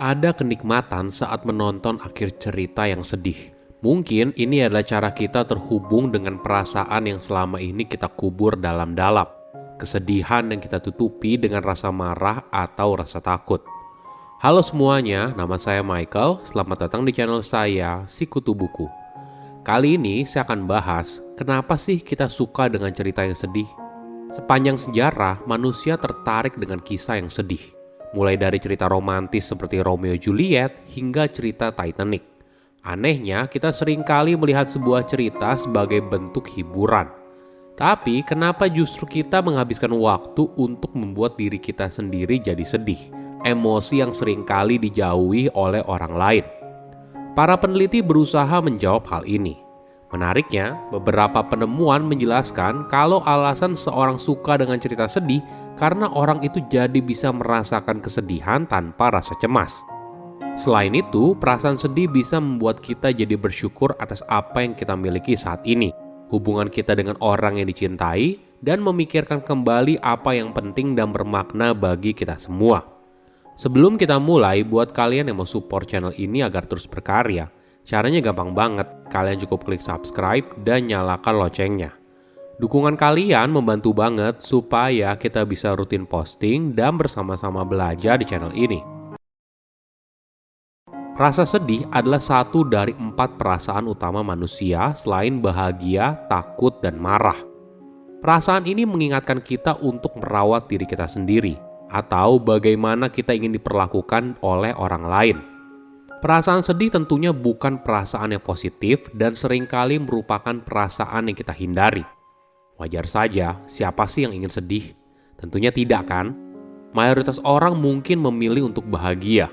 Ada kenikmatan saat menonton akhir cerita yang sedih. Mungkin ini adalah cara kita terhubung dengan perasaan yang selama ini kita kubur dalam-dalam. Kesedihan yang kita tutupi dengan rasa marah atau rasa takut. Halo semuanya, nama saya Michael. Selamat datang di channel saya, Sikutu Buku. Kali ini saya akan bahas kenapa sih kita suka dengan cerita yang sedih. Sepanjang sejarah, manusia tertarik dengan kisah yang sedih. Mulai dari cerita romantis seperti Romeo Juliet hingga cerita Titanic. Anehnya, kita seringkali melihat sebuah cerita sebagai bentuk hiburan. Tapi, kenapa justru kita menghabiskan waktu untuk membuat diri kita sendiri jadi sedih? Emosi yang seringkali dijauhi oleh orang lain. Para peneliti berusaha menjawab hal ini. Menariknya, beberapa penemuan menjelaskan kalau alasan seorang suka dengan cerita sedih karena orang itu jadi bisa merasakan kesedihan tanpa rasa cemas. Selain itu, perasaan sedih bisa membuat kita jadi bersyukur atas apa yang kita miliki saat ini, hubungan kita dengan orang yang dicintai, dan memikirkan kembali apa yang penting dan bermakna bagi kita semua. Sebelum kita mulai, buat kalian yang mau support channel ini agar terus berkarya, caranya gampang banget, kalian cukup klik subscribe dan nyalakan loncengnya. Dukungan kalian membantu banget supaya kita bisa rutin posting dan bersama-sama belajar di channel ini. Rasa sedih adalah satu dari 4 perasaan utama manusia selain bahagia, takut, dan marah. Perasaan ini mengingatkan kita untuk merawat diri kita sendiri atau bagaimana kita ingin diperlakukan oleh orang lain. Perasaan sedih tentunya bukan perasaan yang positif dan seringkali merupakan perasaan yang kita hindari. Wajar saja, siapa sih yang ingin sedih? Tentunya tidak kan? Mayoritas orang mungkin memilih untuk bahagia.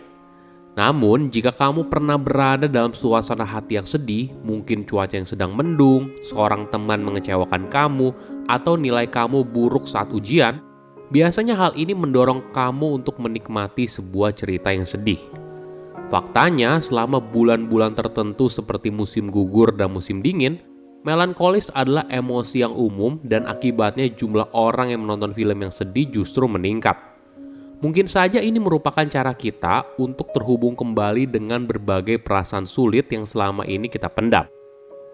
Namun, jika kamu pernah berada dalam suasana hati yang sedih, mungkin cuaca yang sedang mendung, seorang teman mengecewakan kamu, atau nilai kamu buruk saat ujian, biasanya hal ini mendorong kamu untuk menikmati sebuah cerita yang sedih. Faktanya, selama bulan-bulan tertentu seperti musim gugur dan musim dingin, melankolis adalah emosi yang umum dan akibatnya jumlah orang yang menonton film yang sedih justru meningkat. Mungkin saja ini merupakan cara kita untuk terhubung kembali dengan berbagai perasaan sulit yang selama ini kita pendam.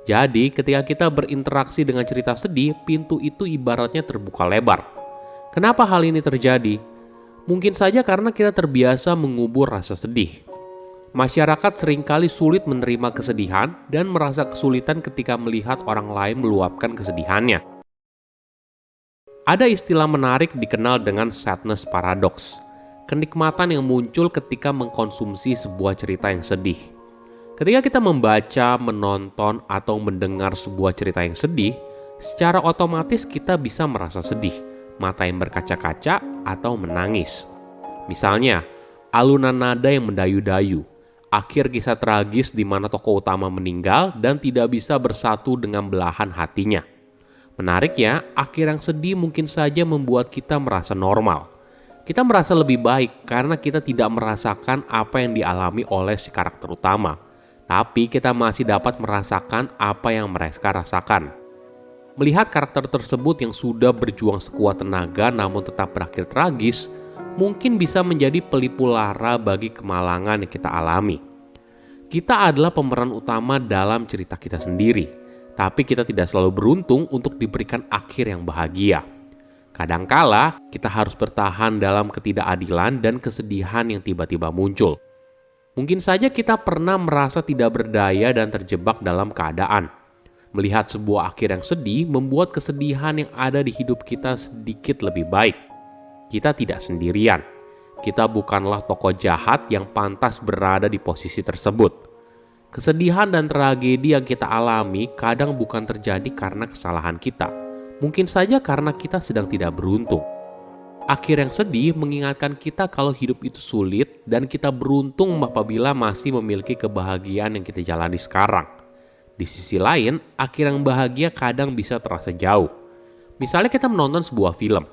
Jadi, ketika kita berinteraksi dengan cerita sedih, pintu itu ibaratnya terbuka lebar. Kenapa hal ini terjadi? Mungkin saja karena kita terbiasa mengubur rasa sedih. Masyarakat seringkali sulit menerima kesedihan dan merasa kesulitan ketika melihat orang lain meluapkan kesedihannya. Ada istilah menarik dikenal dengan sadness paradox, kenikmatan yang muncul ketika mengkonsumsi sebuah cerita yang sedih. Ketika kita membaca, menonton, atau mendengar sebuah cerita yang sedih, secara otomatis kita bisa merasa sedih, mata yang berkaca-kaca, atau menangis. Misalnya, alunan nada yang mendayu-dayu, akhir kisah tragis di mana tokoh utama meninggal dan tidak bisa bersatu dengan belahan hatinya. Menariknya, akhir yang sedih mungkin saja membuat kita merasa normal. Kita merasa lebih baik karena kita tidak merasakan apa yang dialami oleh si karakter utama. Tapi kita masih dapat merasakan apa yang mereka rasakan. Melihat karakter tersebut yang sudah berjuang sekuat tenaga namun tetap berakhir tragis, mungkin bisa menjadi pelipu lara bagi kemalangan yang kita alami. Kita adalah pemeran utama dalam cerita kita sendiri. Tapi kita tidak selalu beruntung untuk diberikan akhir yang bahagia. Kadangkala kita harus bertahan dalam ketidakadilan dan kesedihan yang tiba-tiba muncul. Mungkin saja kita pernah merasa tidak berdaya dan terjebak dalam keadaan. Melihat sebuah akhir yang sedih membuat kesedihan yang ada di hidup kita sedikit lebih baik. Kita tidak sendirian. Kita bukanlah tokoh jahat yang pantas berada di posisi tersebut. Kesedihan dan tragedi yang kita alami kadang bukan terjadi karena kesalahan kita. Mungkin saja karena kita sedang tidak beruntung. Akhir yang sedih mengingatkan kita kalau hidup itu sulit dan kita beruntung apabila masih memiliki kebahagiaan yang kita jalani sekarang. Di sisi lain, akhir yang bahagia kadang bisa terasa jauh. Misalnya kita menonton sebuah film.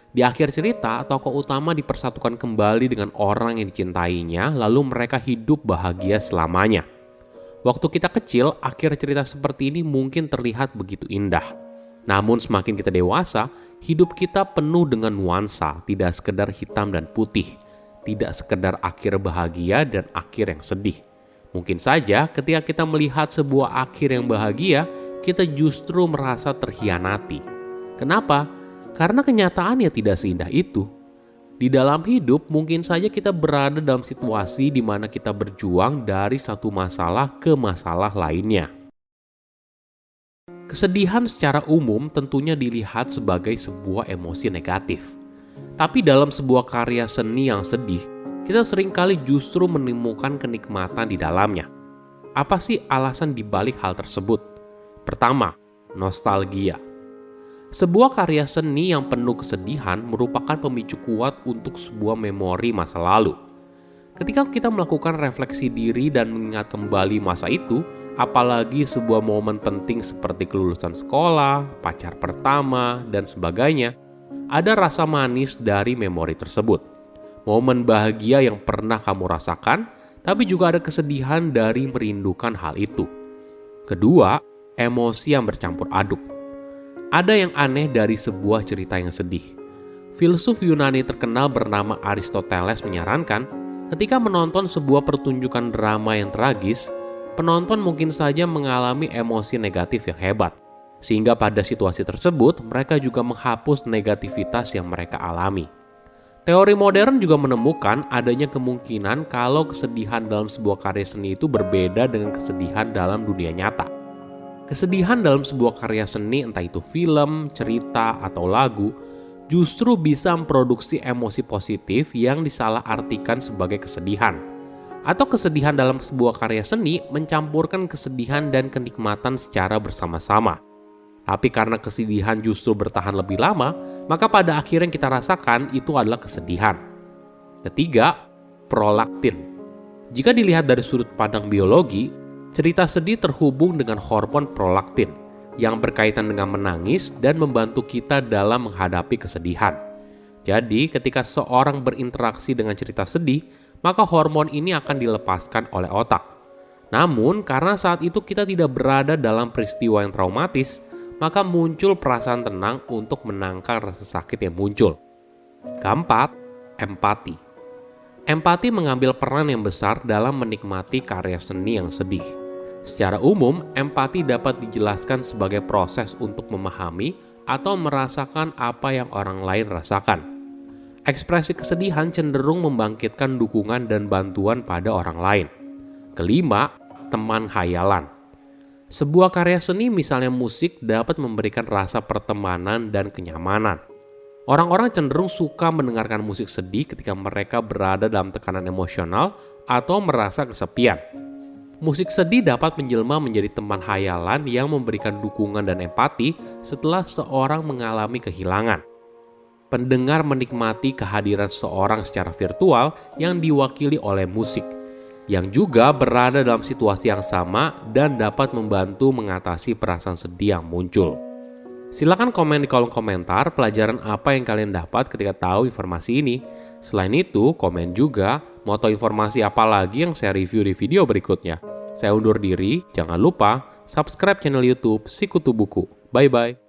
Di akhir cerita, tokoh utama dipersatukan kembali dengan orang yang dicintainya lalu mereka hidup bahagia selamanya. Waktu kita kecil, akhir cerita seperti ini mungkin terlihat begitu indah. Namun semakin kita dewasa, hidup kita penuh dengan nuansa, tidak sekedar hitam dan putih. tidak sekedar akhir bahagia dan akhir yang sedih. Mungkin saja ketika kita melihat sebuah akhir yang bahagia, kita justru merasa terhianati. Kenapa? Karena kenyataannya tidak seindah itu. Di dalam hidup mungkin saja kita berada dalam situasi di mana kita berjuang dari satu masalah ke masalah lainnya. Kesedihan secara umum tentunya dilihat sebagai sebuah emosi negatif. Tapi dalam sebuah karya seni yang sedih, kita seringkali justru menemukan kenikmatan di dalamnya. Apa sih alasan dibalik hal tersebut? Pertama, nostalgia. Sebuah karya seni yang penuh kesedihan merupakan pemicu kuat untuk sebuah memori masa lalu. Ketika kita melakukan refleksi diri dan mengingat kembali masa itu, apalagi sebuah momen penting seperti kelulusan sekolah, pacar pertama, dan sebagainya, ada rasa manis dari memori tersebut. Momen bahagia yang pernah kamu rasakan, tapi juga ada kesedihan dari merindukan hal itu. Kedua, emosi yang bercampur aduk. Ada yang aneh dari sebuah cerita yang sedih. Filsuf Yunani terkenal bernama Aristoteles menyarankan, ketika menonton sebuah pertunjukan drama yang tragis, penonton mungkin saja mengalami emosi negatif yang hebat. Sehingga pada situasi tersebut, mereka juga menghapus negativitas yang mereka alami. Teori modern juga menemukan adanya kemungkinan kalau kesedihan dalam sebuah karya seni itu berbeda dengan kesedihan dalam dunia nyata. Kesedihan dalam sebuah karya seni, entah itu film, cerita, atau lagu, justru bisa memproduksi emosi positif yang disalahartikan sebagai kesedihan. Atau kesedihan dalam sebuah karya seni mencampurkan kesedihan dan kenikmatan secara bersama-sama. Tapi karena kesedihan justru bertahan lebih lama, maka pada akhirnya yang kita rasakan itu adalah kesedihan. Ketiga, prolaktin. Jika dilihat dari sudut pandang biologi, cerita sedih terhubung dengan hormon prolaktin yang berkaitan dengan menangis dan membantu kita dalam menghadapi kesedihan. Jadi, ketika seorang berinteraksi dengan cerita sedih, maka hormon ini akan dilepaskan oleh otak. Namun, karena saat itu kita tidak berada dalam peristiwa yang traumatis, maka muncul perasaan tenang untuk menangkal rasa sakit yang muncul. Keempat, empati. Empati mengambil peran yang besar dalam menikmati karya seni yang sedih. Secara umum, empati dapat dijelaskan sebagai proses untuk memahami atau merasakan apa yang orang lain rasakan. Ekspresi kesedihan cenderung membangkitkan dukungan dan bantuan pada orang lain. Kelima, teman hayalan. Sebuah karya seni misalnya musik dapat memberikan rasa pertemanan dan kenyamanan. Orang-orang cenderung suka mendengarkan musik sedih ketika mereka berada dalam tekanan emosional atau merasa kesepian. Musik sedih dapat menjelma menjadi teman hayalan yang memberikan dukungan dan empati setelah seorang mengalami kehilangan. Pendengar menikmati kehadiran seorang secara virtual yang diwakili oleh musik, yang juga berada dalam situasi yang sama dan dapat membantu mengatasi perasaan sedih yang muncul. Silakan komen di kolom komentar pelajaran apa yang kalian dapat ketika tahu informasi ini. Selain itu, komen juga mau tahu informasi apa lagi yang saya review di video berikutnya. Saya undur diri, jangan lupa subscribe channel YouTube Sikutu Buku. Bye-bye.